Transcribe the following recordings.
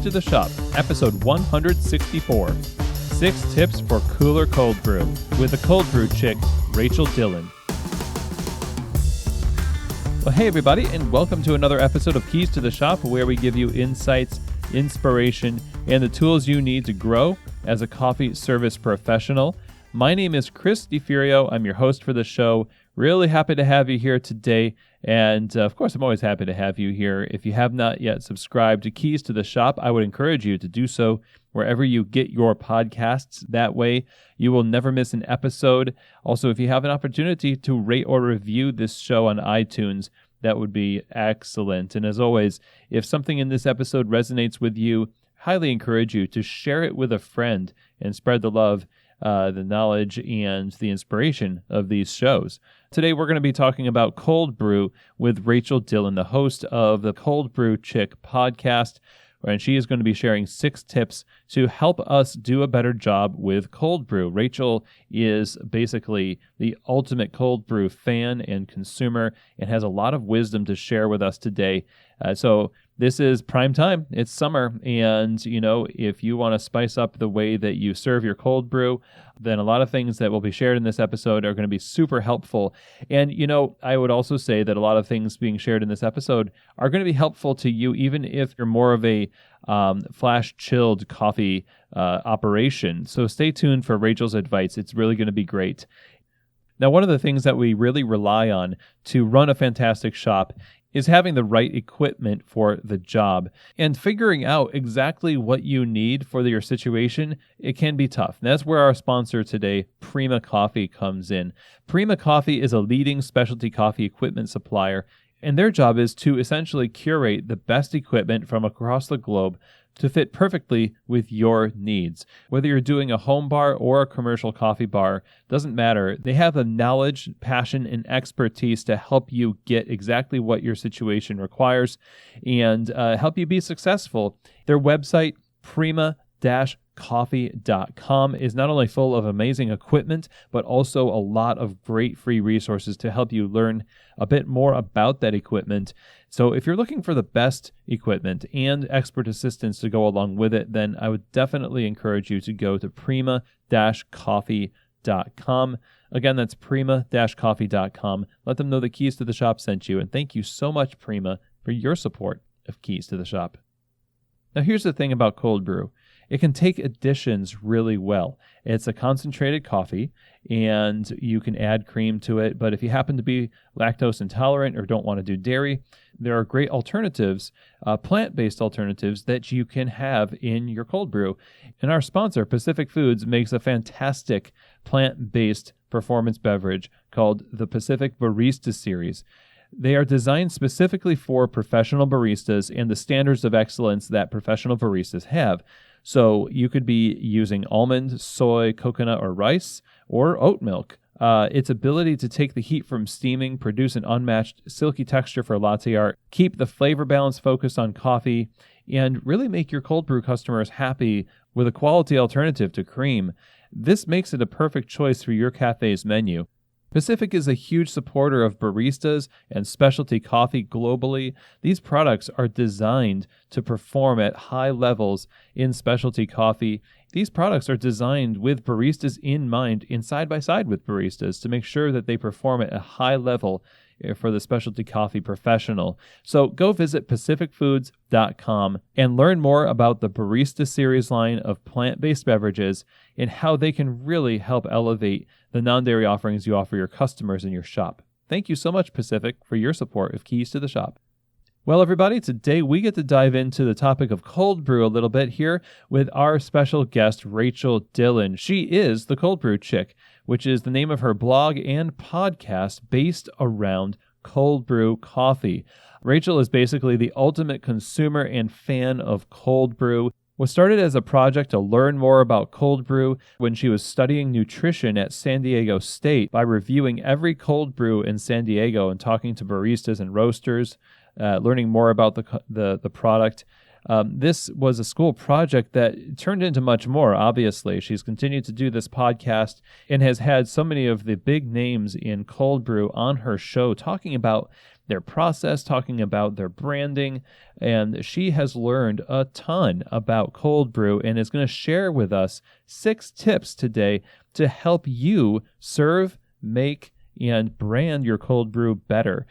to the Shop, episode 164. 6 tips for cooler cold brew with the Cold Brew Chick, Rachel Dillon. Well, hey everybody, and welcome to another episode of Keys to the Shop, where we give you insights, inspiration, and the tools you need to grow as a coffee service professional. My name is Chris DiFurio. I'm your host for the show. Really happy to have you here today. And of course, I'm always happy to have you here. If you have not yet subscribed to Keys to the Shop, I would encourage you to do so wherever you get your podcasts. That way, you will never miss an episode. Also, if you have an opportunity to rate or review this show on iTunes, that would be excellent. And as always, if something in this episode resonates with you, highly encourage you to share it with a friend and spread the love, the knowledge, and the inspiration of these shows. Today, we're going to be talking about cold brew with Rachel Dillon, the host of the Cold Brew Chick podcast, and she is going to be sharing 6 tips to help us do a better job with cold brew. Rachel is basically the ultimate cold brew fan and consumer and has a lot of wisdom to share with us today. So this is prime time. It's summer, and if you want to spice up the way that you serve your cold brew, then a lot of things that will be shared in this episode are going to be super helpful. And I would also say that a lot of things being shared in this episode are going to be helpful to you, even if you're more of a flash chilled coffee operation. So stay tuned for Rachel's advice. It's really going to be great. Now, one of the things that we really rely on to run a fantastic shop is having the right equipment for the job. And figuring out exactly what you need for your situation, it can be tough. And that's where our sponsor today, Prima Coffee, comes in. Prima Coffee is a leading specialty coffee equipment supplier, and their job is to essentially curate the best equipment from across the globe to fit perfectly with your needs. Whether you're doing a home bar or a commercial coffee bar, doesn't matter. They have the knowledge, passion, and expertise to help you get exactly what your situation requires and help you be successful. Their website, prima-coffee.com, is not only full of amazing equipment, but also a lot of great free resources to help you learn a bit more about that equipment. So if you're looking for the best equipment and expert assistance to go along with it, then I would definitely encourage you to go to prima-coffee.com. Again, that's prima-coffee.com. Let them know the Keys to the Shop sent you, and thank you so much, Prima, for your support of Keys to the Shop. Now, here's the thing about cold brew. It can take additions really well. It's a concentrated coffee, and you can add cream to it. But if you happen to be lactose intolerant or don't want to do dairy, there are great alternatives, plant-based alternatives that you can have in your cold brew. And our sponsor, Pacific Foods, makes a fantastic plant-based performance beverage called the Pacific Barista Series. They are designed specifically for professional baristas and the standards of excellence that professional baristas have. So you could be using almond, soy, coconut, or rice, or oat milk. Its ability to take the heat from steaming, produce an unmatched silky texture for latte art, keep the flavor balance focused on coffee, and really make your cold brew customers happy with a quality alternative to cream. This makes it a perfect choice for your cafe's menu. Pacific is a huge supporter of baristas and specialty coffee globally. These products are designed to perform at high levels in specialty coffee. These products are designed with baristas in mind and side by side with baristas to make sure that they perform at a high level for the specialty coffee professional. So go visit pacificfoods.com and learn more about the Barista Series line of plant-based beverages and how they can really help elevate the non-dairy offerings you offer your customers in your shop. Thank you so much, Pacific, for your support of Keys to the Shop. Well, everybody, today we get to dive into the topic of cold brew a little bit here with our special guest, Rachel Dillon. She is the Cold Brew Chick, which is the name of her blog and podcast based around cold brew coffee. Rachel is basically the ultimate consumer and fan of cold brew. Was started as a project to learn more about cold brew when she was studying nutrition at San Diego State by reviewing every cold brew in San Diego and talking to baristas and roasters, learning more about the product. This was a school project that turned into much more, obviously. She's continued to do this podcast and has had so many of the big names in cold brew on her show talking about their process, talking about their branding, and she has learned a ton about cold brew and is going to share with us 6 tips today to help you serve, make, and brand your cold brew better.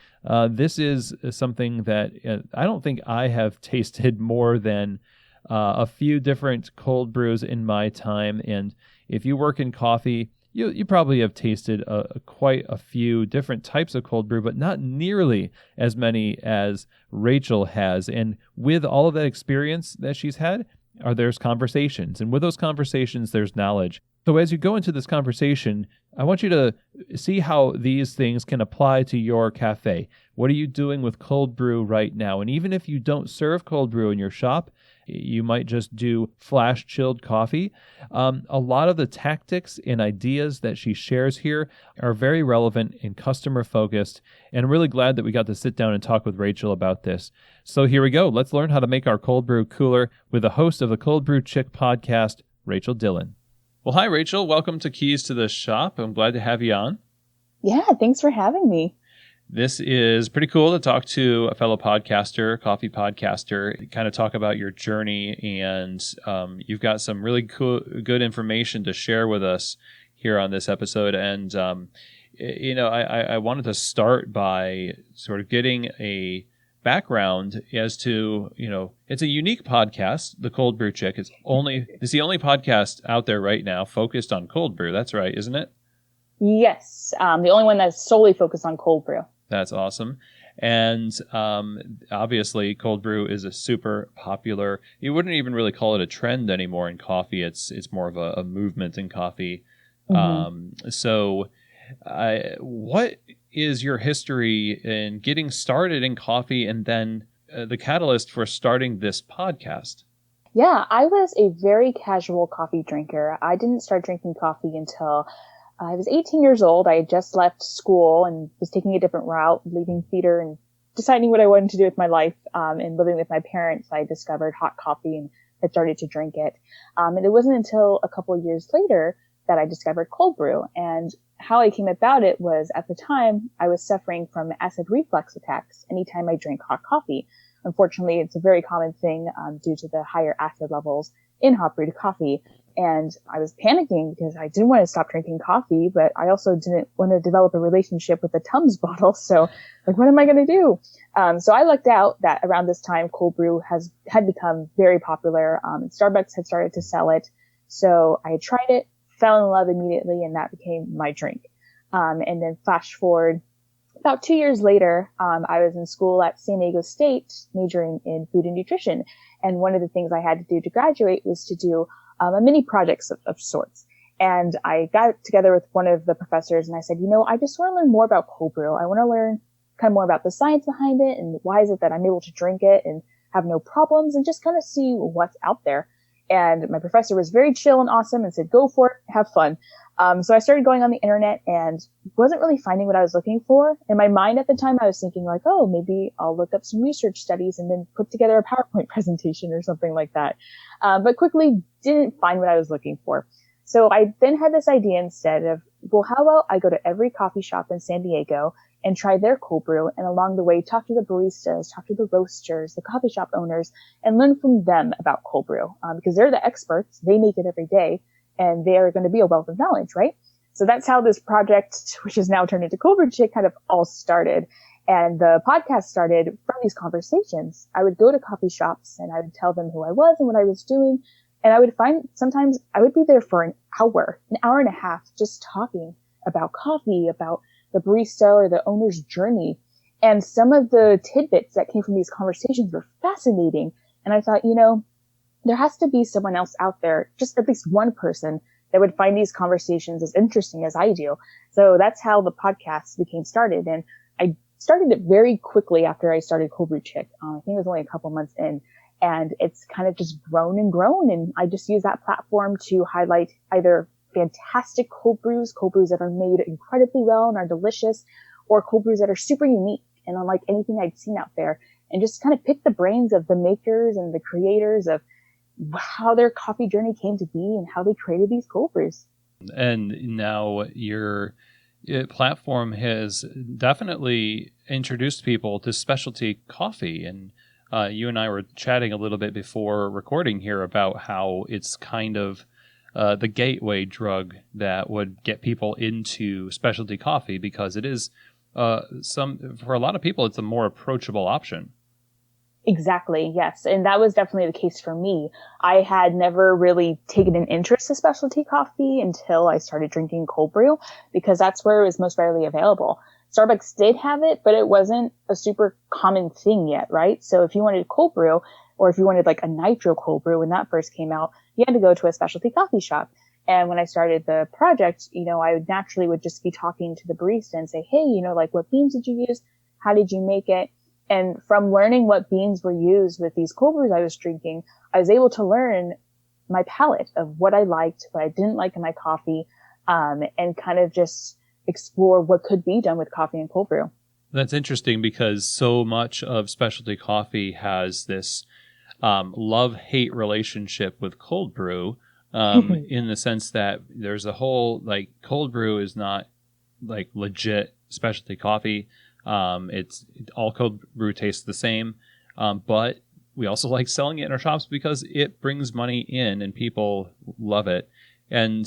This is something that I don't think I have tasted more than a few different cold brews in my time. And if you work in coffee, you probably have tasted quite a few different types of cold brew, but not nearly as many as Rachel has. And with all of that experience that she's had, there's conversations. And with those conversations, there's knowledge. So as you go into this conversation, I want you to see how these things can apply to your cafe. What are you doing with cold brew right now? And even if you don't serve cold brew in your shop, you might just do flash chilled coffee. A lot of the tactics and ideas that she shares here are very relevant and customer focused. And I'm really glad that we got to sit down and talk with Rachel about this. So here we go. Let's learn how to make our cold brew cooler with the host of the Cold Brew Chick podcast, Rachel Dillon. Well, hi, Rachel. Welcome to Keys to the Shop. I'm glad to have you on. Yeah, thanks for having me. This is pretty cool to talk to a fellow podcaster, coffee podcaster, kind of talk about your journey. And you've got some really cool, good information to share with us here on this episode. And, I wanted to start by sort of getting a background as to, it's a unique podcast, the Cold Brew Chick. It's the only podcast out there right now focused on cold brew. That's right, isn't it? Yes, the only one that's solely focused on cold brew. That's awesome. And obviously, cold brew is a super popular. You wouldn't even really call it a trend anymore in coffee. It's more of a movement in coffee. Mm-hmm. What is your history in getting started in coffee, and then the catalyst for starting this podcast? Yeah, I was a very casual coffee drinker. I didn't start drinking coffee until I was 18 years old. I had just left school and was taking a different route, leaving theater and deciding what I wanted to do with my life. And living with my parents, I discovered hot coffee and had started to drink it. And it wasn't until a couple of years later that I discovered cold brew. And how I came about it was, at the time, I was suffering from acid reflux attacks anytime I drank hot coffee. Unfortunately, it's a very common thing due to the higher acid levels in hot brewed coffee. And I was panicking because I didn't want to stop drinking coffee, but I also didn't want to develop a relationship with the Tums bottle. So, what am I going to do? So I lucked out that around this time, cold brew had become very popular. And Starbucks had started to sell it. So I tried it, fell in love immediately, and that became my drink. And then flash forward about 2 years later, I was in school at San Diego State, majoring in food and nutrition. And one of the things I had to do to graduate was to do a mini projects of sorts. And I got together with one of the professors and I said, I just want to learn more about cold brew. I want to learn kind of more about the science behind it and why is it that I'm able to drink it and have no problems and just kind of see what's out there. And my professor was very chill and awesome and said, go for it, have fun. So I started going on the internet and wasn't really finding what I was looking for. In my mind at the time, I was thinking like, oh, maybe I'll look up some research studies and then put together a PowerPoint presentation or something like that. But quickly didn't find what I was looking for. So I then had this idea instead of, well, how about I go to every coffee shop in San Diego and try their cold brew, and along the way talk to the baristas, talk to the roasters, the coffee shop owners, and learn from them about cold brew, because they're the experts. They make it every day, and they are going to be a wealth of knowledge, right? So that's how this project, which has now turned into Cold Brew Chick, kind of all started. And the podcast started from these conversations. I would go to coffee shops and I would tell them who I was and what I was doing. And I would find sometimes I would be there for an hour and a half, just talking about coffee, about the barista or the owner's journey. And some of the tidbits that came from these conversations were fascinating. And I thought, there has to be someone else out there, just at least one person that would find these conversations as interesting as I do. So that's how the podcast became started. And I started it very quickly after I started Cold Brew Chick. I think it was only a couple months in. And it's kind of just grown and grown. And I just use that platform to highlight either fantastic cold brews that are made incredibly well and are delicious, or cold brews that are super unique and unlike anything I'd seen out there. And just kind of pick the brains of the makers and the creators of how their coffee journey came to be and how they created these cold brews. And now you're platform has definitely introduced people to specialty coffee. And you and I were chatting a little bit before recording here about how it's kind of the gateway drug that would get people into specialty coffee, because it is for a lot of people, it's a more approachable option. Exactly, yes. And that was definitely the case for me. I had never really taken an interest in specialty coffee until I started drinking cold brew, because that's where it was most readily available. Starbucks did have it, but it wasn't a super common thing yet, right? So if you wanted cold brew, or if you wanted like a nitro cold brew when that first came out, you had to go to a specialty coffee shop. And when I started the project, I would naturally just be talking to the barista and say, hey, like, what beans did you use? How did you make it? And from learning what beans were used with these cold brews I was drinking, I was able to learn my palate of what I liked, what I didn't like in my coffee, and kind of just explore what could be done with coffee and cold brew. That's interesting, because so much of specialty coffee has this love-hate relationship with cold brew, in the sense that there's a whole, like, cold brew is not like legit specialty coffee. It's all cold brew tastes the same, but we also like selling it in our shops because it brings money in and people love it. And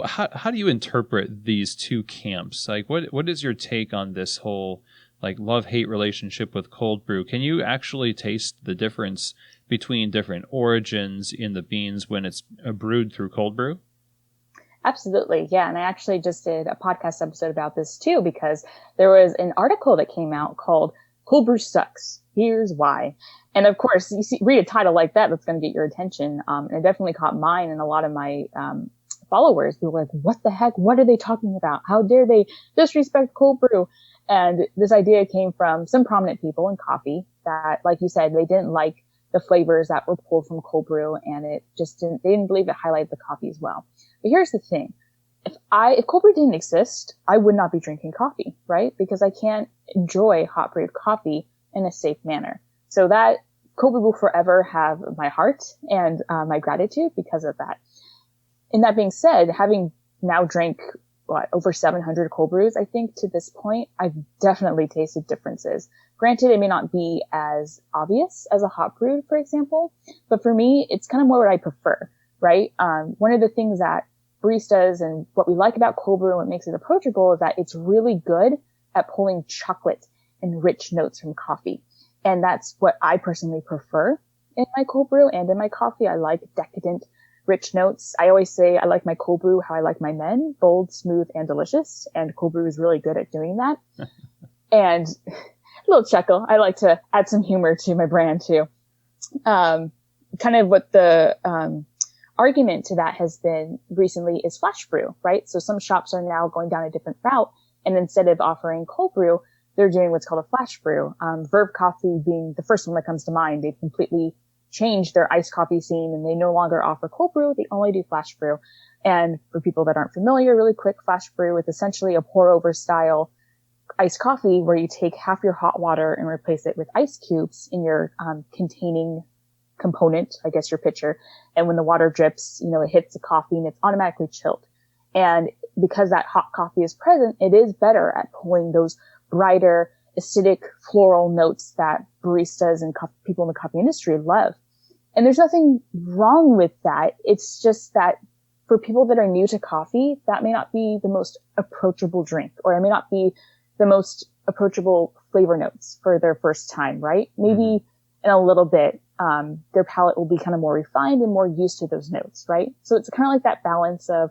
how do you interpret these two camps? Like, what is your take on this whole like love-hate relationship with cold brew? Can you actually taste the difference between different origins in the beans when it's brewed through cold brew? Absolutely. Yeah. And I actually just did a podcast episode about this too, because there was an article that came out called Cold Brew Sucks. Here's why. And of course, read a title like that, that's going to get your attention. And it definitely caught mine and a lot of my, followers. People were like, what the heck? What are they talking about? How dare they disrespect cold brew? And this idea came from some prominent people in coffee that, like you said, they didn't like the flavors that were pulled from cold brew, and they didn't believe it highlighted the coffee as well. But here's the thing. If cold brew didn't exist, I would not be drinking coffee, right? Because I can't enjoy hot brewed coffee in a safe manner. So that cold brew will forever have my heart and my gratitude because of that. And that being said, having now drank over 700 cold brews, I think to this point, I've definitely tasted differences. Granted, it may not be as obvious as a hot brew, for example, but for me, it's kind of more what I prefer, right? One of the things that baristas and what we like about cold brew and what makes it approachable is that it's really good at pulling chocolate and rich notes from coffee. And that's what I personally prefer in my cold brew and in my coffee. I like decadent, rich notes. I always say I like my cold brew how I like my men, bold, smooth, and delicious. And cold brew is really good at doing that. And a little chuckle. I like to add some humor to my brand too. Kind of what the argument to that has been recently is flash brew, right? So some shops are now going down a different route, and instead of offering cold brew, they're doing what's called a flash brew. Verve Coffee being the first one that comes to mind. They've completely changed their iced coffee scene, and they no longer offer cold brew. They only do flash brew. And for people that aren't familiar, really quick, flash brew is essentially a pour over style iced coffee where you take half your hot water and replace it with ice cubes in your containing component, I guess your pitcher. And when the water drips, it hits the coffee and it's automatically chilled. And because that hot coffee is present, it is better at pulling those brighter, acidic, floral notes that baristas and people in the coffee industry love. And there's nothing wrong with that. It's just that for people that are new to coffee, that may not be the most approachable drink, or it may not be the most approachable flavor notes for their first time, right? Maybe in a little bit, their palate will be kind of more refined and more used to those notes, right? So it's kind of like that balance of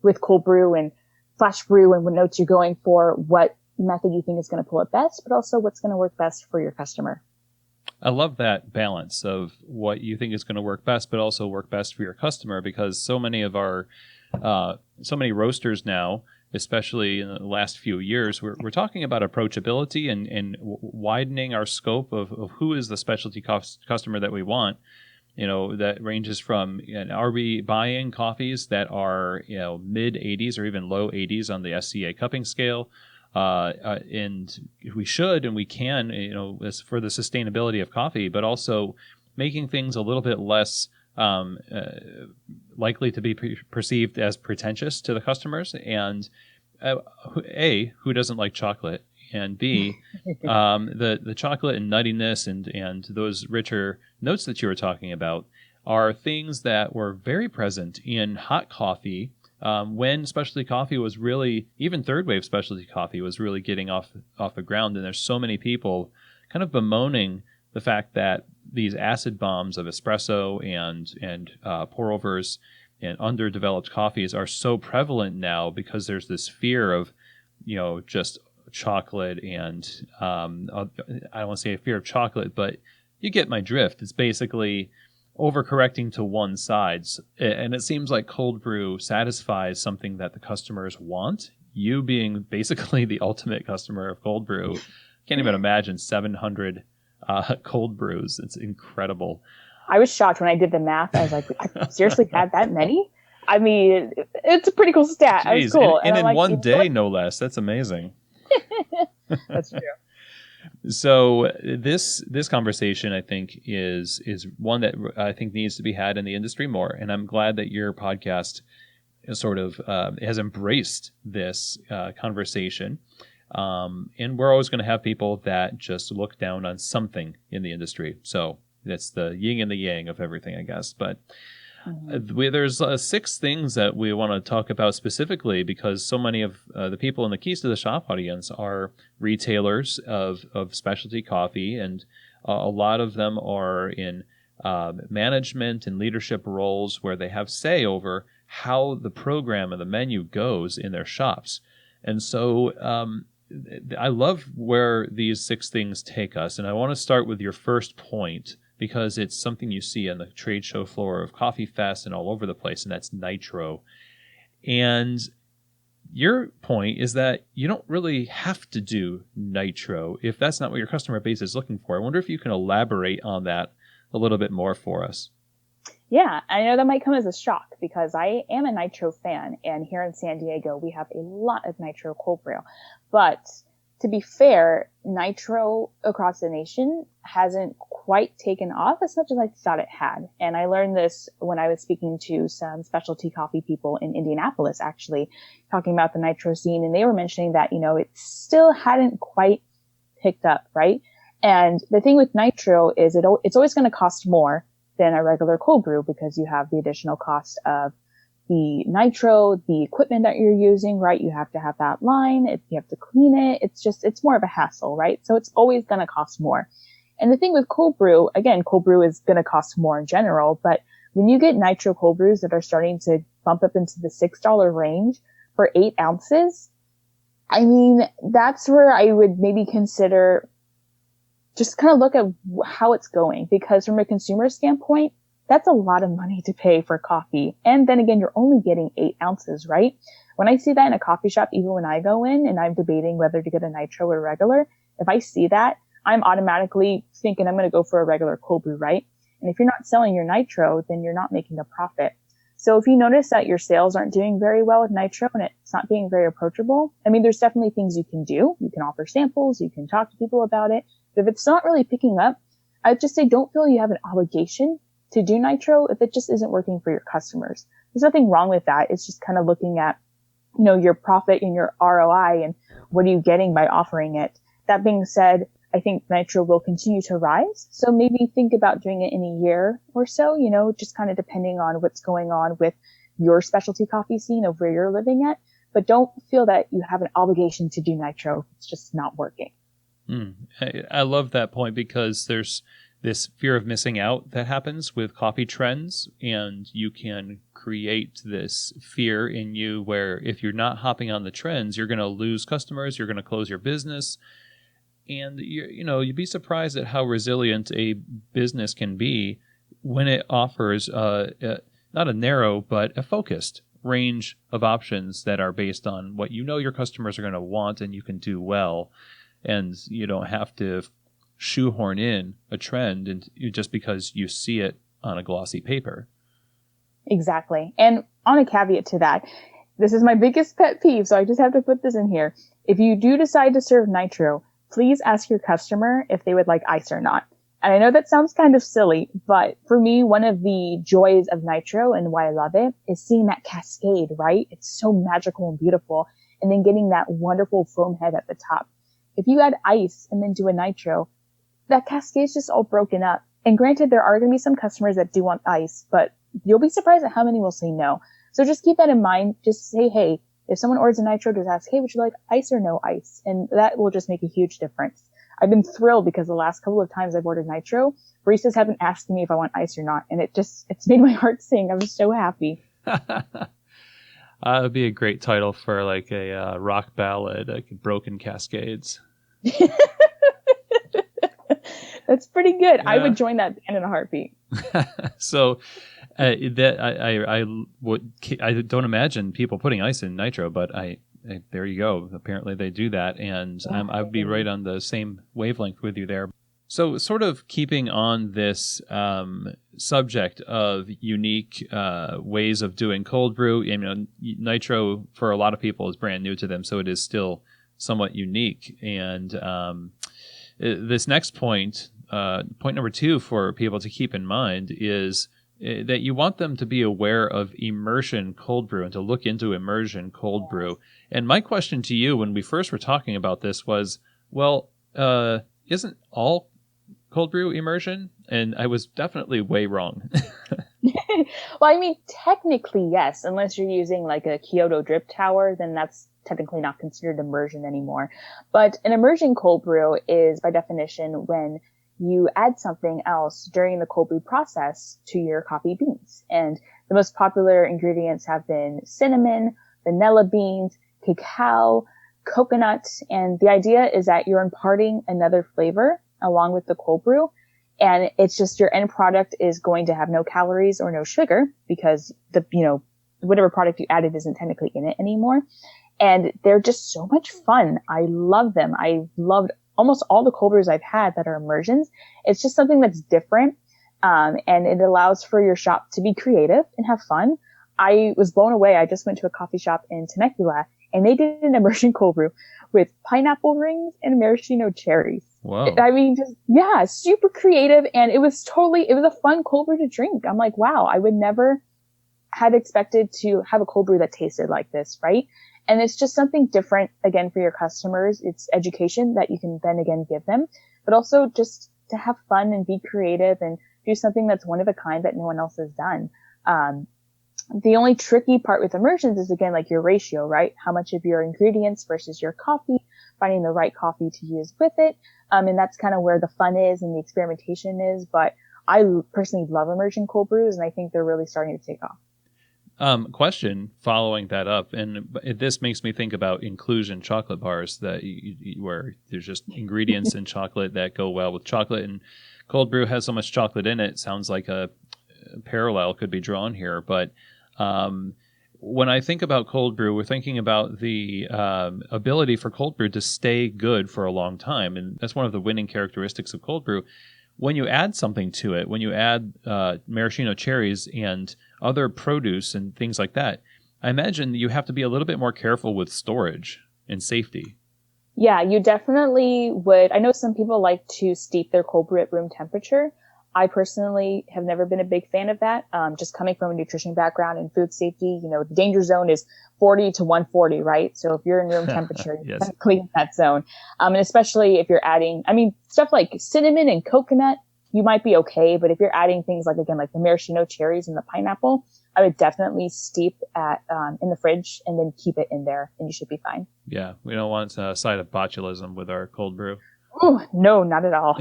with cold brew and flash brew and what notes you're going for, what method you think is going to pull it best, but also what's going to work best for your customer. I love that balance of what you think is going to work best, but also work best for your customer, because so many of our, so many roasters now, especially in the last few years, we're talking about approachability and widening our scope of who is the specialty customer that we want. That ranges from, are we buying coffees that are, mid 80s or even low 80s on the SCA cupping scale? And we should, and we can, for the sustainability of coffee, but also making things a little bit less likely to be perceived as pretentious to the customers. And A, who doesn't like chocolate? And B, the chocolate and nuttiness and those richer notes that you were talking about are things that were very present in hot coffee when specialty coffee was really, even third wave specialty coffee was really getting off the ground. And there's so many people kind of bemoaning the fact that these acid bombs of espresso and pour overs and underdeveloped coffees are so prevalent now because there's this fear of, just chocolate and I don't want to say a fear of chocolate, but you get my drift. It's basically overcorrecting to one side. And it seems like cold brew satisfies something that the customers want. You being basically the ultimate customer of cold brew. Can't even imagine 700 cold brews. It's incredible. I was shocked when I did the math. I was like, I seriously had that many? I mean, it's a pretty cool stat. Jeez, it was cool. And in like, one day, no less. That's amazing. That's true. So this conversation, I think, is one that I think needs to be had in the industry more. And I'm glad that your podcast is sort of has embraced this conversation. And we're always going to have people that just look down on something in the industry. So that's the yin and the yang of everything, I guess. But there's 6 things that we want to talk about specifically because so many of the people in the Keys to the Shop audience are retailers of specialty coffee, and a lot of them are in management and leadership roles where they have say over how the program and the menu goes in their shops. And so I love where these 6 things take us, and I want to start with your first point, because it's something you see on the trade show floor of Coffee Fest and all over the place, and that's nitro. And your point is that you don't really have to do nitro if that's not what your customer base is looking for. I wonder if you can elaborate on that a little bit more for us. Yeah, I know that might come as a shock because I am a nitro fan, and here in San Diego, we have a lot of nitro cold brew. But to be fair, nitro across the nation hasn't quite taken off as much as I thought it had. And I learned this when I was speaking to some specialty coffee people in Indianapolis, actually, talking about the nitro scene. And they were mentioning that, it still hadn't quite picked up, right? And the thing with nitro is it's always going to cost more than a regular cold brew because you have the additional cost of the nitro, the equipment that you're using, right? You have to have that line. You have to clean it. It's more of a hassle, right? So it's always going to cost more. And the thing with cold brew, again, cold brew is going to cost more in general, but when you get nitro cold brews that are starting to bump up into the $6 range for 8 ounces, I mean, that's where I would maybe consider just kind of look at how it's going, because from a consumer standpoint, that's a lot of money to pay for coffee. And then again, you're only getting 8 ounces, right? When I see that in a coffee shop, even when I go in and I'm debating whether to get a nitro or regular, if I see that, I'm automatically thinking I'm going to go for a regular cold brew, right? And if you're not selling your nitro, then you're not making a profit. So if you notice that your sales aren't doing very well with nitro and it's not being very approachable, I mean, there's definitely things you can do. You can offer samples, you can talk to people about it. But if it's not really picking up, I'd just say don't feel you have an obligation to do nitro if it just isn't working for your customers. There's nothing wrong with that. It's just kind of looking at, your profit and your ROI and what are you getting by offering it. That being said, I think nitro will continue to rise. So maybe think about doing it in a year or so, just kind of depending on what's going on with your specialty coffee scene of where you're living at. But don't feel that you have an obligation to do nitro. It's just not working. I love that point because there's this fear of missing out that happens with coffee trends, and you can create this fear in you where if you're not hopping on the trends, you're going to lose customers, you're going to close your business, and you'd be surprised at how resilient a business can be when it offers not a narrow but a focused range of options that are based on what your customers are going to want and you can do well, and you don't have to shoehorn in a trend and just because you see it on a glossy paper. Exactly. And on a caveat to that, this is my biggest pet peeve, so I just have to put this in here. If you do decide to serve nitro, please ask your customer if they would like ice or not. And I know that sounds kind of silly, but for me, one of the joys of nitro and why I love it is seeing that cascade, right? It's so magical and beautiful. And then getting that wonderful foam head at the top. If you add ice and then do a nitro, that cascade's just all broken up. And granted, there are going to be some customers that do want ice, but you'll be surprised at how many will say no. So just keep that in mind. Just say, hey, if someone orders a nitro, just ask, hey, would you like ice or no ice? And that will just make a huge difference. I've been thrilled because the last couple of times I've ordered nitro, baristas haven't asked me if I want ice or not. And it's made my heart sing. I'm so happy. It would be a great title for like a rock ballad, like Broken Cascades. That's pretty good. Yeah. I would join that band in a heartbeat. So that I don't imagine people putting ice in nitro, but there you go. Apparently they do that, and I would be right on the same wavelength with you there. So sort of keeping on this subject of unique ways of doing cold brew, nitro for a lot of people is brand new to them, so it is still somewhat unique. And this next point, point number 2 for people to keep in mind is that you want them to be aware of immersion cold brew and to look into immersion cold brew. And my question to you when we first were talking about this was, well, isn't all cold brew immersion? And I was definitely way wrong. Well, I mean, technically, yes, unless you're using like a Kyoto drip tower, then that's technically not considered immersion anymore. But an immersion cold brew is by definition when you add something else during the cold brew process to your coffee beans. And the most popular ingredients have been cinnamon, vanilla beans, cacao, coconut. And the idea is that you're imparting another flavor along with the cold brew. And it's just your end product is going to have no calories or no sugar because whatever product you added isn't technically in it anymore. And they're just so much fun. I love them. I loved almost all the cold brews I've had that are immersions. It's just something that's different. And it allows for your shop to be creative and have fun. I was blown away. I just went to a coffee shop in Temecula and they did an immersion cold brew with pineapple rings and maraschino cherries. Wow. I mean, super creative. And it was a fun cold brew to drink. I'm like, wow, I would never had expected to have a cold brew that tasted like this, right? And it's just something different, again, for your customers. It's education that you can then again give them, but also just to have fun and be creative and do something that's one of a kind that no one else has done. The only tricky part with immersions is, again, like your ratio, right? How much of your ingredients versus your coffee, finding the right coffee to use with it. And that's kind of where the fun is and the experimentation is. But I personally love immersion cold brews, and I think they're really starting to take off. Question following that up, and this makes me think about inclusion chocolate bars that where there's just ingredients in chocolate that go well with chocolate, and cold brew has so much chocolate in it. Sounds like a parallel could be drawn here, but when I think about cold brew, we're thinking about the ability for cold brew to stay good for a long time, and that's one of the winning characteristics of cold brew. When you add something to it, when you add maraschino cherries and other produce and things like that, I imagine you have to be a little bit more careful with storage and safety. Yeah, you definitely would. I know some people like to steep their cold brew at room temperature. I personally have never been a big fan of that. Just coming from a nutrition background and food safety, the danger zone is 40 to 140, right? So if you're in room temperature, you Yes. can clean that zone. And especially if you're adding, stuff like cinnamon and coconut, you might be okay. But if you're adding things like the maraschino cherries and the pineapple, I would definitely steep in the fridge and then keep it in there and you should be fine. Yeah, we don't want a side of botulism with our cold brew. Ooh, no, not at all.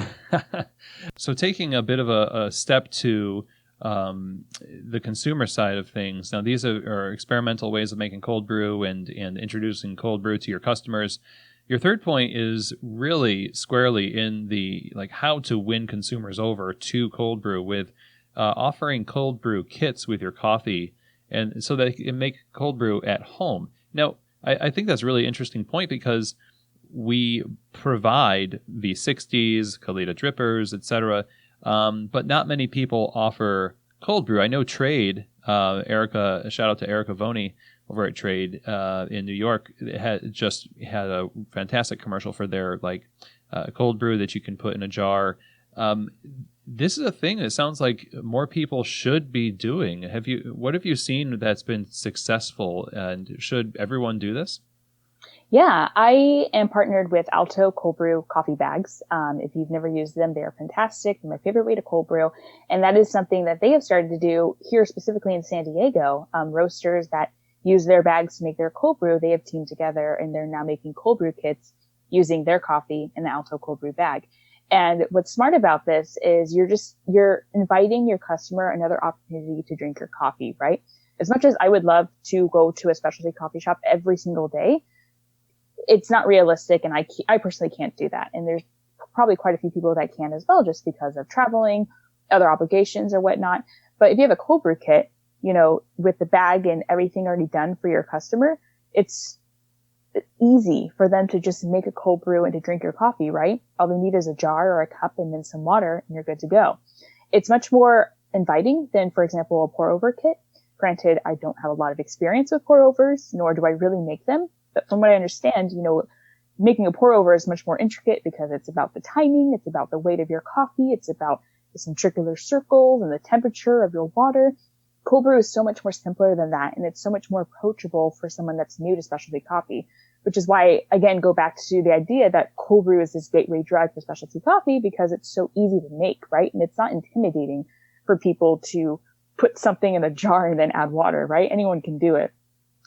So taking a bit of a step to the consumer side of things. Now, these are experimental ways of making cold brew and introducing cold brew to your customers. Your third point is really squarely in the how to win consumers over to cold brew with offering cold brew kits with your coffee, and so that you can make cold brew at home. Now, I think that's a really interesting point because we provide V60s, Kalita drippers, etc., but not many people offer cold brew. I know Trade, Erica, shout out to Erica Voney over at Trade in New York, had a fantastic commercial for their cold brew that you can put in a jar Um, this is a thing that sounds like more people should be doing. What have you seen that's been successful, and should everyone do this? Yeah, I am partnered with Alto Cold Brew coffee bags. If you've never used them, they are fantastic. They're my favorite way to cold brew. And that is something that they have started to do here specifically in San Diego. Roasters that use their bags to make their cold brew, they have teamed together and they're now making cold brew kits using their coffee in the Alto Cold Brew bag. And what's smart about this is you're inviting your customer another opportunity to drink your coffee, right? As much as I would love to go to a specialty coffee shop every single day, it's not realistic, and I personally can't do that. And there's probably quite a few people that can as well, just because of traveling, other obligations or whatnot. But if you have a cold brew kit, with the bag and everything already done for your customer, it's easy for them to just make a cold brew and to drink your coffee, right? All they need is a jar or a cup and then some water and you're good to go. It's much more inviting than, for example, a pour over kit. Granted, I don't have a lot of experience with pour overs, nor do I really make them. But from what I understand, making a pour over is much more intricate because it's about the timing, it's about the weight of your coffee, it's about the centrifugal circles and the temperature of your water. Cold brew is so much more simpler than that, and it's so much more approachable for someone that's new to specialty coffee, which is why, again, go back to the idea that cold brew is this gateway drug for specialty coffee because it's so easy to make, right? And it's not intimidating for people to put something in a jar and then add water, right? Anyone can do it.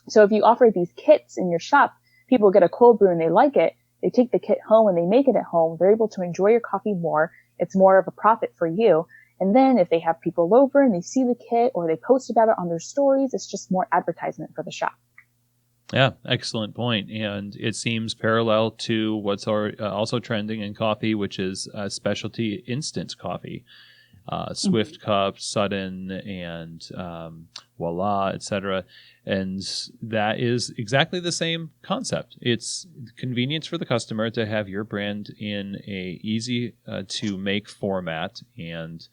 So if you offer these kits in your shop, people get a cold brew and they like it. They take the kit home and they make it at home. They're able to enjoy your coffee more. It's more of a profit for you. And then if they have people over and they see the kit or they post about it on their stories, it's just more advertisement for the shop. Yeah, excellent point. And it seems parallel to what's also trending in coffee, which is specialty instant coffee. Swift Cup, Sudden, and Voila, etc. And that is exactly the same concept. It's convenience for the customer to have your brand in a easy to make format, and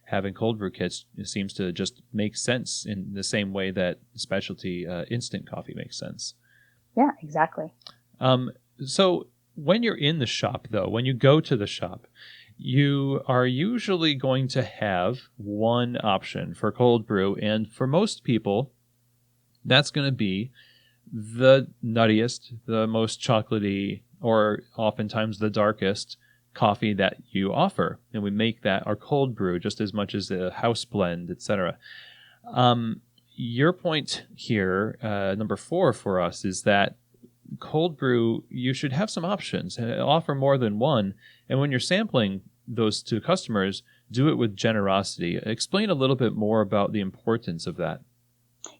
having cold brew kits seems to just make sense in the same way that specialty instant coffee makes sense. Yeah, exactly. So when you're in the shop, though, when you go to the shop, you are usually going to have one option for cold brew, and for most people, that's going to be the nuttiest, the most chocolatey, or oftentimes the darkest coffee that you offer. And we make that our cold brew just as much as a house blend, etc. Your point here, number 4 for us, is that cold brew, you should have some options, offer more than one. And when you're sampling those to customers, do it with generosity. Explain a little bit more about the importance of that.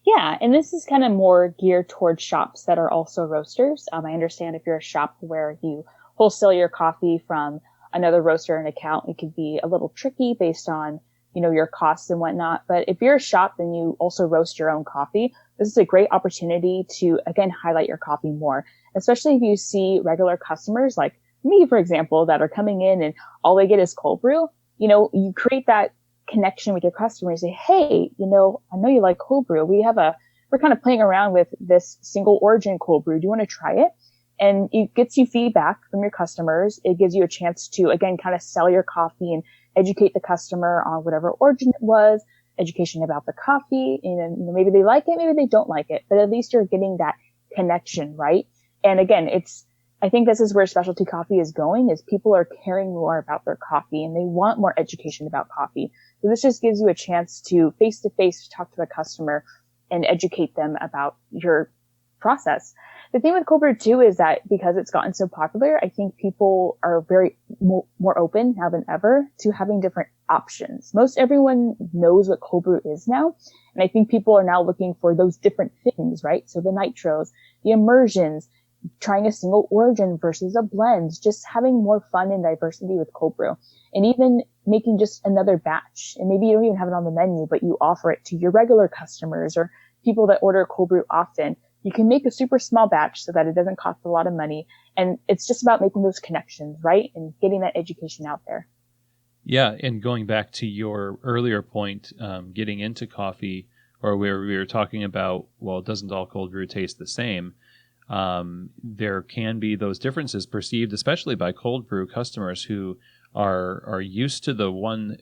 Yeah, and this is kind of more geared towards shops that are also roasters. I understand if you're a shop where you wholesale your coffee from another roaster and account, it could be a little tricky based on, your costs and whatnot. But if you're a shop and you also roast your own coffee, this is a great opportunity to, again, highlight your coffee more, especially if you see regular customers like me, for example, that are coming in and all they get is cold brew. You create that connection with your customer and say, hey, I know you like cold brew. We're kind of playing around with this single origin cold brew. Do you want to try it? And it gets you feedback from your customers. It gives you a chance to, again, kind of sell your coffee and educate the customer on whatever origin it was, education about the coffee. And maybe they like it, maybe they don't like it, but at least you're getting that connection, right? And again, I think this is where specialty coffee is going, is people are caring more about their coffee and they want more education about coffee. So this just gives you a chance to face-to-face talk to the customer and educate them about your process. The thing with cold brew too is that because it's gotten so popular, I think people are very more open now than ever to having different options. Most everyone knows what cold brew is now. And I think people are now looking for those different things, right? So the nitros, the immersions, trying a single origin versus a blend, just having more fun and diversity with cold brew, and even making just another batch. And maybe you don't even have it on the menu, but you offer it to your regular customers or people that order cold brew often. You can make a super small batch so that it doesn't cost a lot of money. And it's just about making those connections, right? And getting that education out there. Yeah. And going back to your earlier point, getting into coffee, or where we were talking about, well, doesn't all cold brew taste the same? There can be those differences perceived, especially by cold brew customers who are used to the one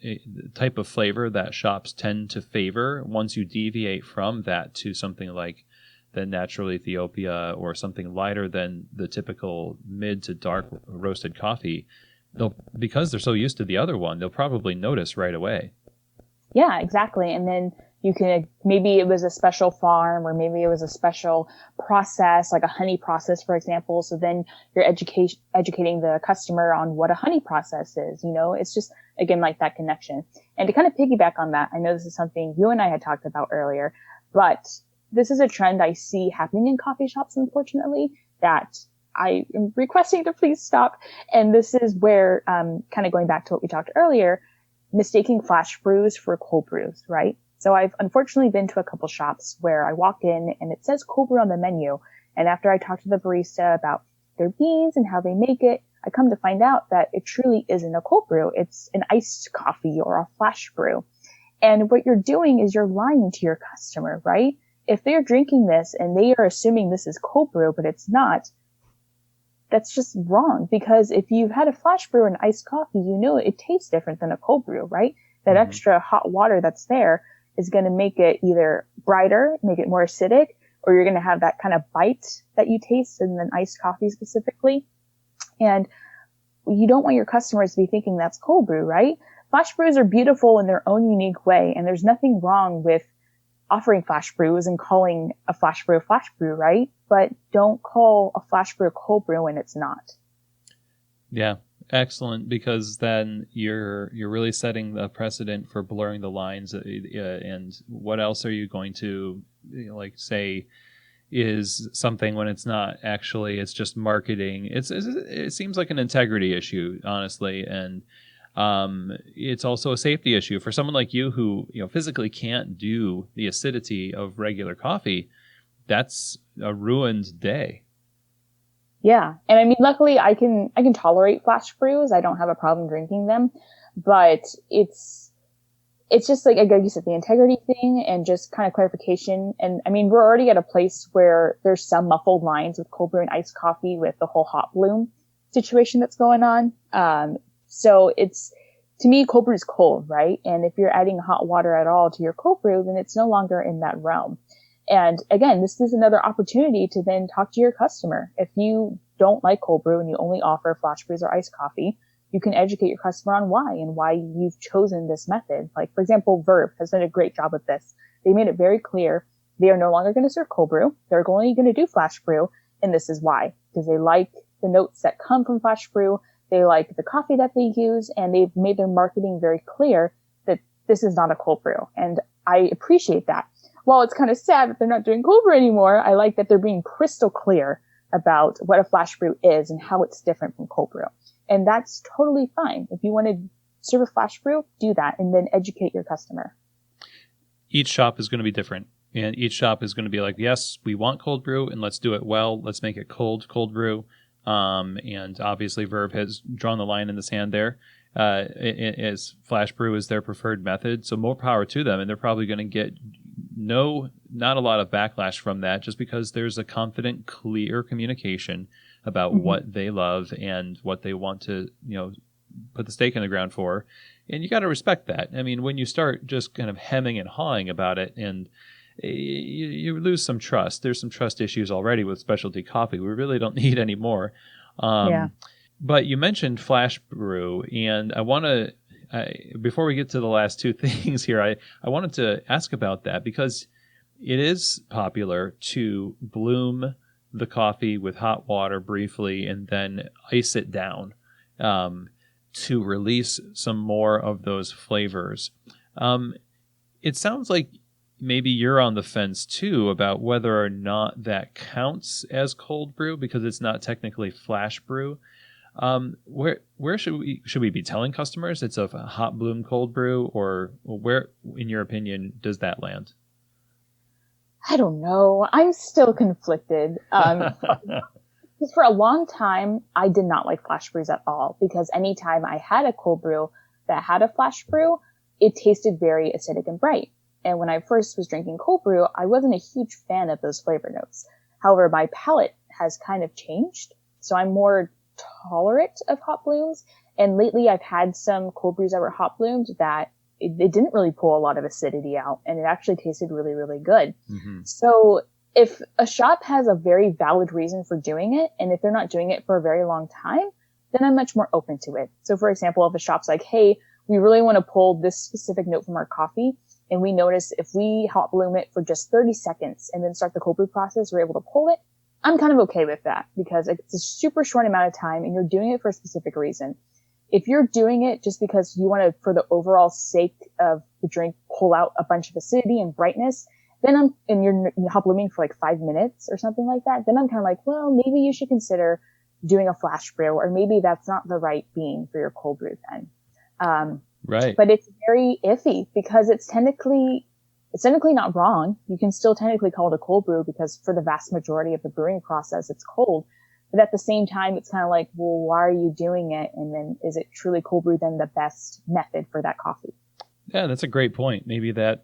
type of flavor that shops tend to favor. Once you deviate from that to something like the natural Ethiopia or something lighter than the typical mid to dark roasted coffee, because they're so used to the other one, they'll probably notice right away. Yeah, exactly. And then you can, maybe it was a special farm or maybe it was a special process, like a honey process, for example. So then you're educating the customer on what a honey process is. It's just, again, like that connection. And to kind of piggyback on that, I know this is something you and I had talked about earlier, but this is a trend I see happening in coffee shops, unfortunately, that I am requesting to please stop. And this is where, kind of going back to what we talked earlier, mistaking flash brews for cold brews, right? So I've unfortunately been to a couple shops where I walk in and it says cold brew on the menu. And after I talk to the barista about their beans and how they make it, I come to find out that it truly isn't a cold brew. It's an iced coffee or a flash brew. And what you're doing is you're lying to your customer, right? If they're drinking this and they are assuming this is cold brew, but it's not, that's just wrong. Because if you've had a flash brew and iced coffee, it tastes different than a cold brew, right? That extra hot water that's there is going to make it either brighter, make it more acidic, or you're going to have that kind of bite that you taste in an iced coffee specifically. And you don't want your customers to be thinking that's cold brew, right? Flash brews are beautiful in their own unique way, and there's nothing wrong with offering flash brews and calling a flash brew, right? But don't call a flash brew cold brew when it's not. Yeah, excellent, because then you're really setting the precedent for blurring the lines. And what else are you going to say is something when it's not actually? It's just marketing. It seems like an integrity issue, honestly, and it's also a safety issue for someone like you who physically can't do the acidity of regular coffee. That's a ruined day. Yeah. And I mean, luckily I can tolerate flash brews. I don't have a problem drinking them, but it's just like you said, the integrity thing and just kind of clarification. And I mean, we're already at a place where there's some muffled lines with cold brew and iced coffee with the whole hot bloom situation that's going on. So to me, cold brew is cold, right? And if you're adding hot water at all to your cold brew, then it's no longer in that realm. And again, this is another opportunity to then talk to your customer. If you don't like cold brew and you only offer flash brews or iced coffee, you can educate your customer on why and why you've chosen this method. Like, for example, Verve has done a great job with this. They made it very clear they are no longer going to serve cold brew. They're only going to do flash brew. And this is why, because they like the notes that come from flash brew. They like the coffee that they use, and they've made their marketing very clear that this is not a cold brew. And I appreciate that. While it's kind of sad that they're not doing cold brew anymore, I like that they're being crystal clear about what a flash brew is and how it's different from cold brew. And that's totally fine. If you want to serve a flash brew, do that and then educate your customer. Each shop is going to be different. And each shop is going to be like, yes, we want cold brew and let's do it well. Let's make it cold brew. And obviously Verve has drawn the line in the sand there. As flash brew is their preferred method. So more power to them. And they're probably going to get not a lot of backlash from that, just because there's a confident, clear communication about what they love and what they want to, put the stake in the ground for. And you got to respect that. I mean, when you start just kind of hemming and hawing about it, and you lose some trust. There's some trust issues already with specialty coffee. We really don't need any more. But you mentioned flash brew, and I want to, before we get to the last two things here, I wanted to ask about that, because it is popular to bloom the coffee with hot water briefly and then ice it down to release some more of those flavors. It sounds like maybe you're on the fence too about whether or not that counts as cold brew, because it's not technically flash brew. Where should we be telling customers it's a hot bloom cold brew, or where, in your opinion, does that land? I don't know. I'm still conflicted. Because for a long time, I did not like flash brews at all, because anytime I had a cold brew that had a flash brew, it tasted very acidic and bright. And when I first was drinking cold brew, I wasn't a huge fan of those flavor notes. However, my palate has kind of changed. So I'm more tolerant of hot blooms. And lately I've had some cold brews that were hot bloomed that it didn't really pull a lot of acidity out, and it actually tasted really, really good. Mm-hmm. So if a shop has a very valid reason for doing it, and if they're not doing it for a very long time, then I'm much more open to it. So for example, if a shop's like, hey, we really want to pull this specific note from our coffee, and we notice if we hot bloom it for just 30 seconds and then start the cold brew process, we're able to pull it, I'm kind of okay with that because it's a super short amount of time and you're doing it for a specific reason. If you're doing it just because you want to, for the overall sake of the drink, pull out a bunch of acidity and brightness, then you're hot blooming for like 5 minutes or something like that, then I'm kind of like, well, maybe you should consider doing a flash brew, or maybe that's not the right bean for your cold brew then. Right. But it's very iffy because it's technically not wrong. You can still technically call it a cold brew because for the vast majority of the brewing process, it's cold. But at the same time, it's kind of like, well, why are you doing it? And then is it truly cold brew then the best method for that coffee? Yeah, that's a great point. Maybe that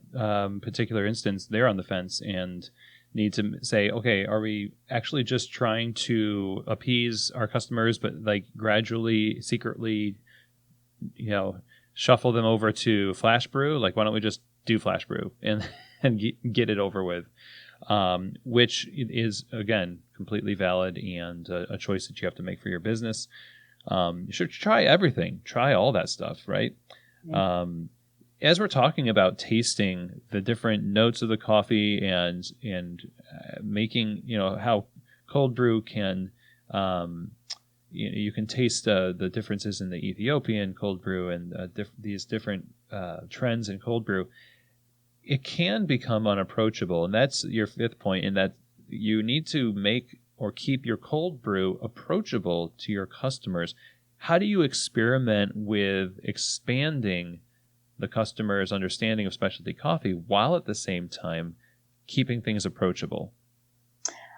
particular instance, they're on the fence and need to say, okay, are we actually just trying to appease our customers, but like gradually, secretly, shuffle them over to flash brew? Like, why don't we just do flash brew and get it over with? Which is, again, completely valid and a choice that you have to make for your business. You should try everything. Try all that stuff, right? Yeah. As we're talking about tasting the different notes of the coffee and making, how cold brew can, you can taste the differences in the Ethiopian cold brew and these different trends in cold brew, it can become unapproachable. And that's your fifth point, in that you need to make or keep your cold brew approachable to your customers. How do you experiment with expanding the customer's understanding of specialty coffee while at the same time keeping things approachable?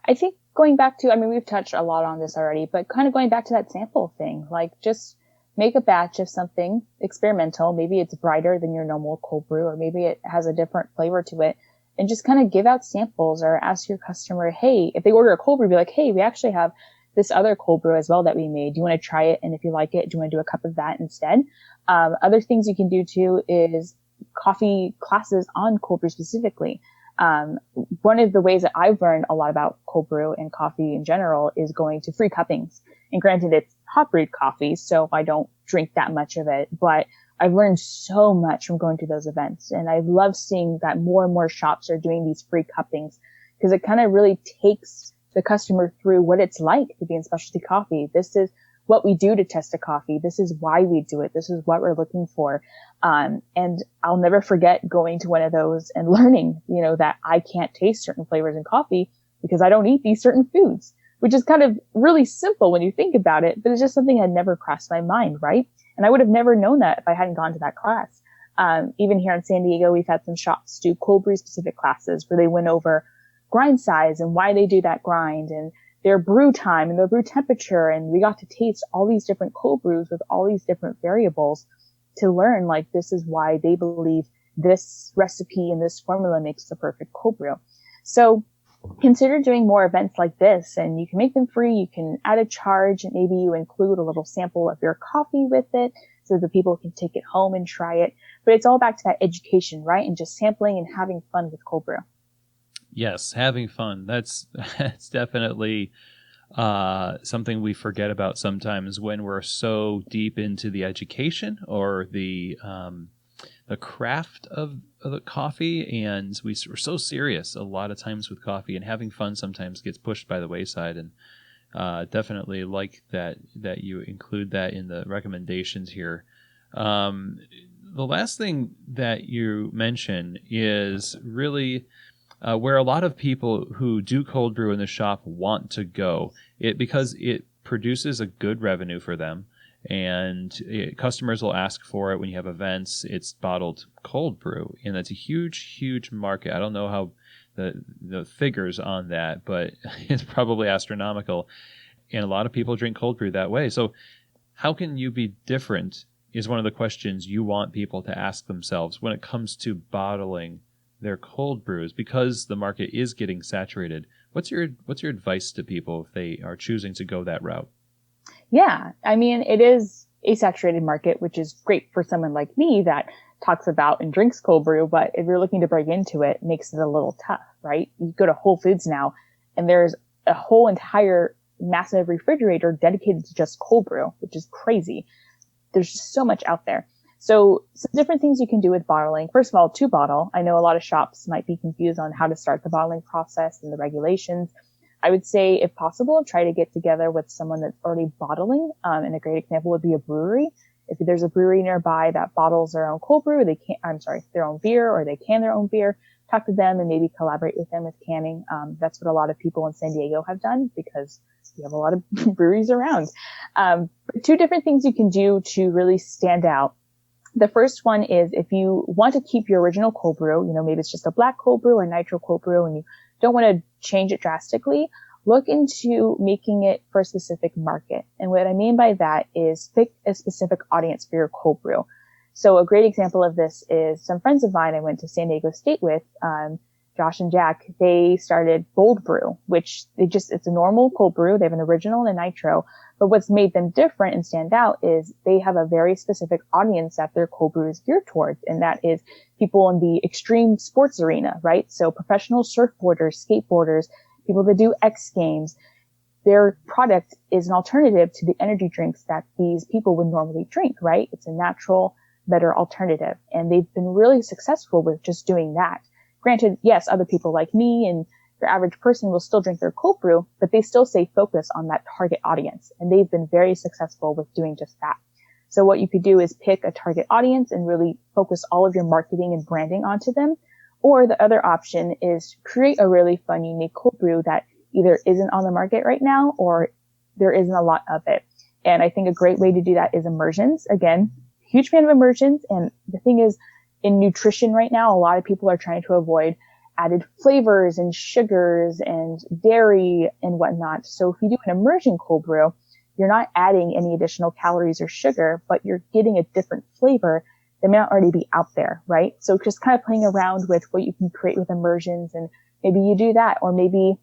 I think going back to, we've touched a lot on this already, but kind of going back to that sample thing, like just make a batch of something experimental. Maybe it's brighter than your normal cold brew, or maybe it has a different flavor to it, and just kind of give out samples or ask your customer, hey, if they order a cold brew, be like, hey, we actually have this other cold brew as well that we made. Do you want to try it? And if you like it, do you want to do a cup of that instead? Other things you can do too is coffee classes on cold brew specifically. One of the ways that I've learned a lot about cold brew and coffee in general is going to free cuppings. And granted, it's hot brewed coffee, so I don't drink that much of it, but I've learned so much from going to those events. And I love seeing that more and more shops are doing these free cuppings because it kind of really takes the customer through what it's like to be in specialty coffee. This is what we do to test a coffee. This is why we do it. This is what we're looking for. And I'll never forget going to one of those and learning, that I can't taste certain flavors in coffee because I don't eat these certain foods, which is kind of really simple when you think about it, but it's just something that never crossed my mind, right? And I would have never known that if I hadn't gone to that class. Even here in San Diego, we've had some shops do cold brew specific classes where they went over grind size and why they do that grind and their brew time and their brew temperature. And we got to taste all these different cold brews with all these different variables to learn, like, this is why they believe this recipe and this formula makes the perfect cold brew. So consider doing more events like this, and you can make them free. You can add a charge, and maybe you include a little sample of your coffee with it so that people can take it home and try it. But it's all back to that education, right? And just sampling and having fun with cold brew. Yes, having fun. That's definitely something we forget about sometimes when we're so deep into the education or the craft of the coffee, and we're so serious a lot of times with coffee, and having fun sometimes gets pushed by the wayside. And definitely like that you include that in the recommendations here. The last thing that you mention is really where a lot of people who do cold brew in the shop want to go, because it produces a good revenue for them, and customers will ask for it when you have events. It's bottled cold brew, and that's a huge market. I don't know how the figures on that, but it's probably astronomical, and a lot of people drink cold brew that way. So how can you be different is one of the questions you want people to ask themselves when it comes to bottling their cold brews, because the market is getting saturated. What's your advice to people if they are choosing to go that route? Yeah, it is asaturated market, which is great for someone like me that talks about and drinks cold brew. But if you're looking to break into it, it makes it a little tough, right? You go to Whole Foods now and there's a whole entire massive refrigerator dedicated to just cold brew, which is crazy. There's just so much out there. So some different things you can do with bottling. First of all, to bottle. I know a lot of shops might be confused on how to start the bottling process and the regulations. I would say, if possible, try to get together with someone that's already bottling. And a great example would be a brewery. If there's a brewery nearby that bottles their own cold brew, their own beer, or they can their own beer, talk to them and maybe collaborate with them with canning. That's what a lot of people in San Diego have done because we have a lot of breweries around. Two different things you can do to really stand out. The first one is if you want to keep your original cold brew, maybe it's just a black cold brew or nitro cold brew and you don't want to change it drastically, look into making it for a specific market. And what I mean by that is pick a specific audience for your cold brew. So a great example of this is some friends of mine I went to San Diego State with, Josh and Jack. They started Cold Brew, which it's a normal cold brew. They have an original and a nitro. But what's made them different and stand out is they have a very specific audience that their cold brew is geared towards. And that is people in the extreme sports arena, right? So professional surfboarders, skateboarders, people that do X Games. Their product is an alternative to the energy drinks that these people would normally drink, right? It's a natural, better alternative. And they've been really successful with just doing that. Granted, yes, other people like me and your average person will still drink their cold brew, but they still stay focused on that target audience. And they've been very successful with doing just that. So what you could do is pick a target audience and really focus all of your marketing and branding onto them. Or the other option is create a really fun, unique cold brew that either isn't on the market right now or there isn't a lot of it. And I think a great way to do that is immersions. Again, huge fan of immersions. And the thing is, in nutrition right now, a lot of people are trying to avoid added flavors and sugars and dairy and whatnot. So if you do an immersion cold brew, you're not adding any additional calories or sugar, but you're getting a different flavor that may not already be out there, right? So just kind of playing around with what you can create with immersions, and maybe you do that, or maybe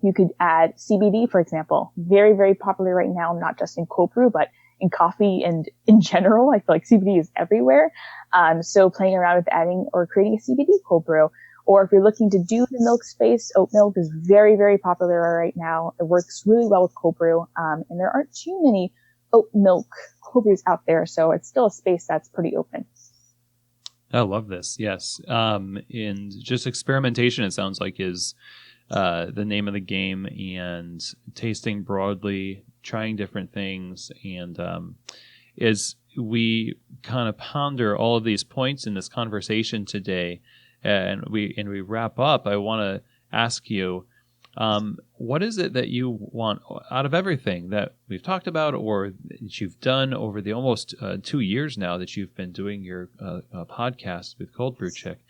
you could add CBD, for example. Very, very popular right now, not just in cold brew, but in coffee and in general. I feel like CBD is everywhere. So playing around with adding or creating a CBD cold brew. Or if you're looking to do the milk space, oat milk is very, very popular right now. It works really well with cold brew. And there aren't too many oat milk cold brews out there. So it's still a space that's pretty open. I love this. Yes. And just experimentation, it sounds like, is the name of the game, and tasting broadly, trying different things. And as we kind of ponder all of these points in this conversation today, and we wrap up, I want to ask you, what is it that you want out of everything that we've talked about or that you've done over the almost 2 years now that you've been doing your podcast with Cold Brew Chick?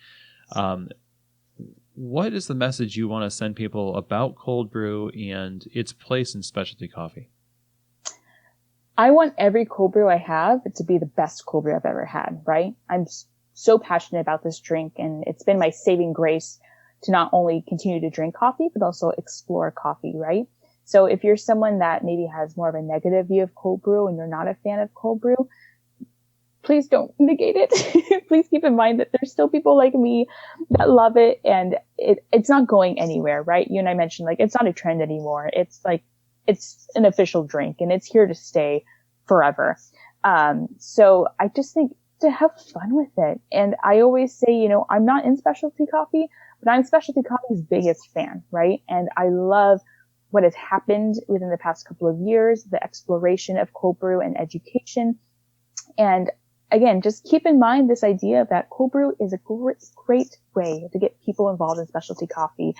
What is the message you want to send people about cold brew and its place in specialty coffee? I want every cold brew I have to be the best cold brew I've ever had, right? I'm so passionate about this drink, and it's been my saving grace to not only continue to drink coffee, but also explore coffee, right? So if you're someone that maybe has more of a negative view of cold brew and you're not a fan of cold brew, please don't negate it. Please keep in mind that there's still people like me that love it, and it's not going anywhere, right? You and I mentioned, like, it's not a trend anymore. It's like, it's an official drink and it's here to stay forever. So I just think to have fun with it. And I always say, I'm not in specialty coffee, but I'm specialty coffee's biggest fan, right? And I love what has happened within the past couple of years, the exploration of cold brew and education. And again, just keep in mind this idea that cold brew is a great way to get people involved in specialty coffee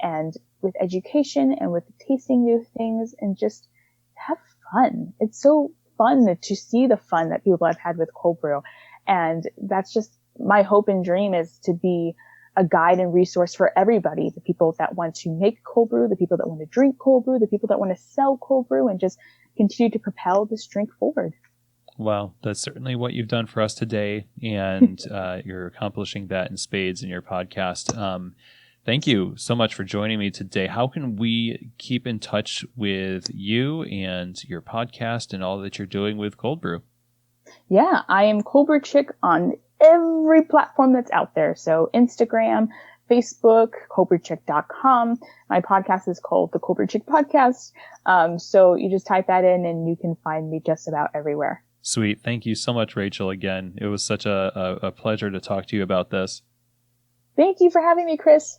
and with education and with tasting new things and just have fun. It's so fun to see the fun that people have had with cold brew. And that's just my hope and dream, is to be a guide and resource for everybody, the people that want to make cold brew, the people that want to drink cold brew, the people that want to sell cold brew, and just continue to propel this drink forward. Well, that's certainly what you've done for us today, and you're accomplishing that in spades in your podcast. Thank you so much for joining me today. How can we keep in touch with you and your podcast and all that you're doing with Cold Brew? Yeah, I am Cold Brew Chick on every platform that's out there. So Instagram, Facebook, coldbrewchick.com. My podcast is called the Cold Brew Chick Podcast. So you just type that in and you can find me just about everywhere. Sweet. Thank you so much, Rachel, again. It was such a pleasure to talk to you about this. Thank you for having me, Chris.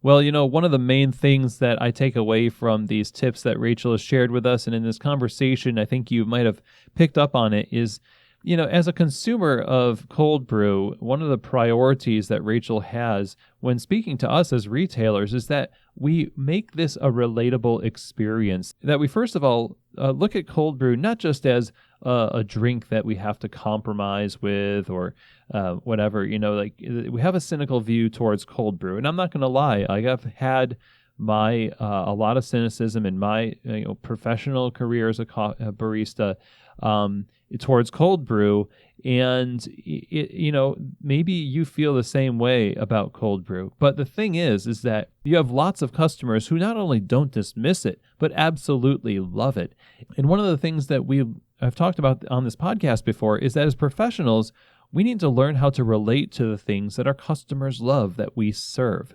Well, one of the main things that I take away from these tips that Rachel has shared with us and in this conversation, I think you might have picked up on it, is, as a consumer of cold brew, one of the priorities that Rachel has when speaking to us as retailers is that we make this a relatable experience. That we, first of all, look at cold brew not just as a drink that we have to compromise with or whatever, we have a cynical view towards cold brew. And I'm not going to lie, I have had a lot of cynicism in my professional career as a barista towards cold brew. And, maybe you feel the same way about cold brew. But the thing is that you have lots of customers who not only don't dismiss it, but absolutely love it. And one of the things that I've talked about on this podcast before is that as professionals, we need to learn how to relate to the things that our customers love that we serve.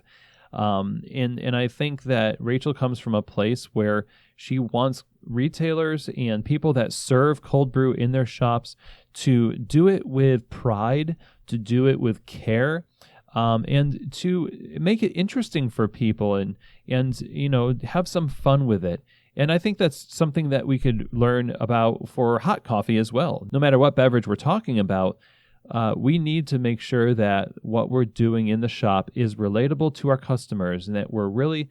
And I think that Rachel comes from a place where she wants retailers and people that serve cold brew in their shops to do it with pride, to do it with care, and to make it interesting for people and have some fun with it. And I think that's something that we could learn about for hot coffee as well. No matter what beverage we're talking about, we need to make sure that what we're doing in the shop is relatable to our customers and that we're really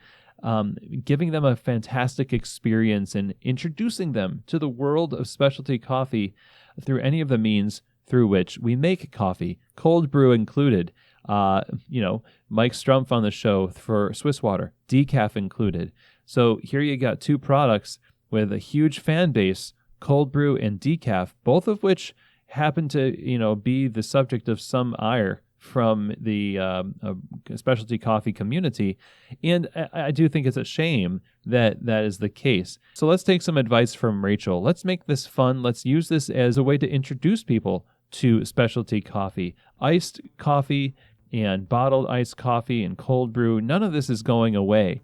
giving them a fantastic experience and introducing them to the world of specialty coffee through any of the means through which we make coffee, cold brew included. Mike Strumpf on the show for Swiss Water, decaf included. So here you got two products with a huge fan base, cold brew and decaf, both of which happen to, be the subject of some ire from the specialty coffee community. And I do think it's a shame that that is the case. So let's take some advice from Rachel. Let's make this fun. Let's use this as a way to introduce people to specialty coffee. Iced coffee and bottled iced coffee and cold brew, none of this is going away.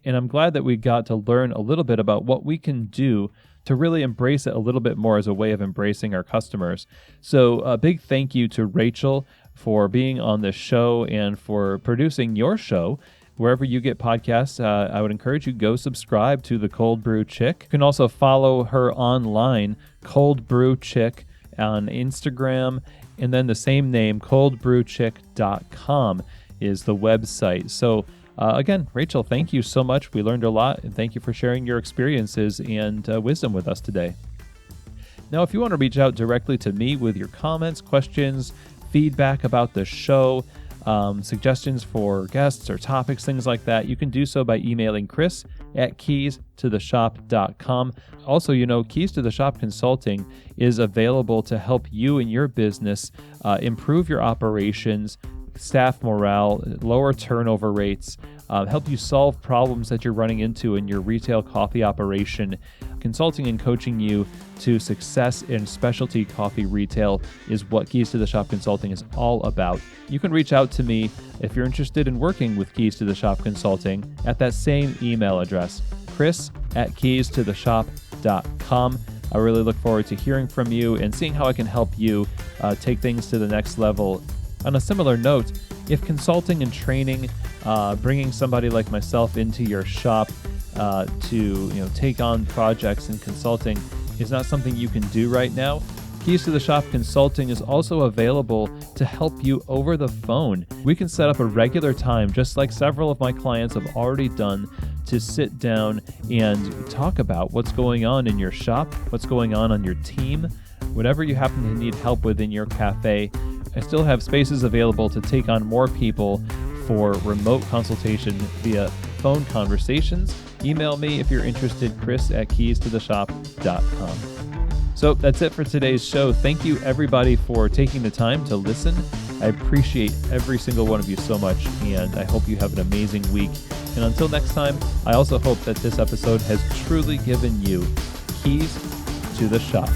And I'm glad that we got to learn a little bit about what we can do to really embrace it a little bit more as a way of embracing our customers. So a big thank you to Rachel for being on this show and for producing your show. Wherever you get podcasts, I would encourage you go subscribe to the Cold Brew Chick. You can also follow her online, Cold Brew Chick, on Instagram, and then the same name, coldbrewchick.com is the website. So again, Rachel, thank you so much. We learned a lot, and thank you for sharing your experiences and wisdom with us today. Now, if you want to reach out directly to me with your comments, questions, feedback about the show, suggestions for guests or topics, things like that, you can do so by emailing chris@keystotheshop.com. Also, Keys to the Shop Consulting is available to help you and your business improve your operations, staff morale, lower turnover rates, help you solve problems that you're running into in your retail coffee operation. Consulting and coaching you to success in specialty coffee retail is what Keys to the Shop Consulting is all about. You can reach out to me if you're interested in working with Keys to the Shop Consulting at that same email address, chris@keystotheshop.com. I really look forward to hearing from you and seeing how I can help you take things to the next level. On a similar note, if consulting and training, bringing somebody like myself into your shop to take on projects and consulting is not something you can do right now, Keys to the Shop Consulting is also available to help you over the phone. We can set up a regular time, just like several of my clients have already done, to sit down and talk about what's going on in your shop, what's going on your team, whatever you happen to need help with in your cafe. I still have spaces available to take on more people for remote consultation via phone conversations. Email me if you're interested, chris@keystotheshop.com. So that's it for today's show. Thank you everybody for taking the time to listen. I appreciate every single one of you so much, and I hope you have an amazing week. And until next time, I also hope that this episode has truly given you keys to the shop.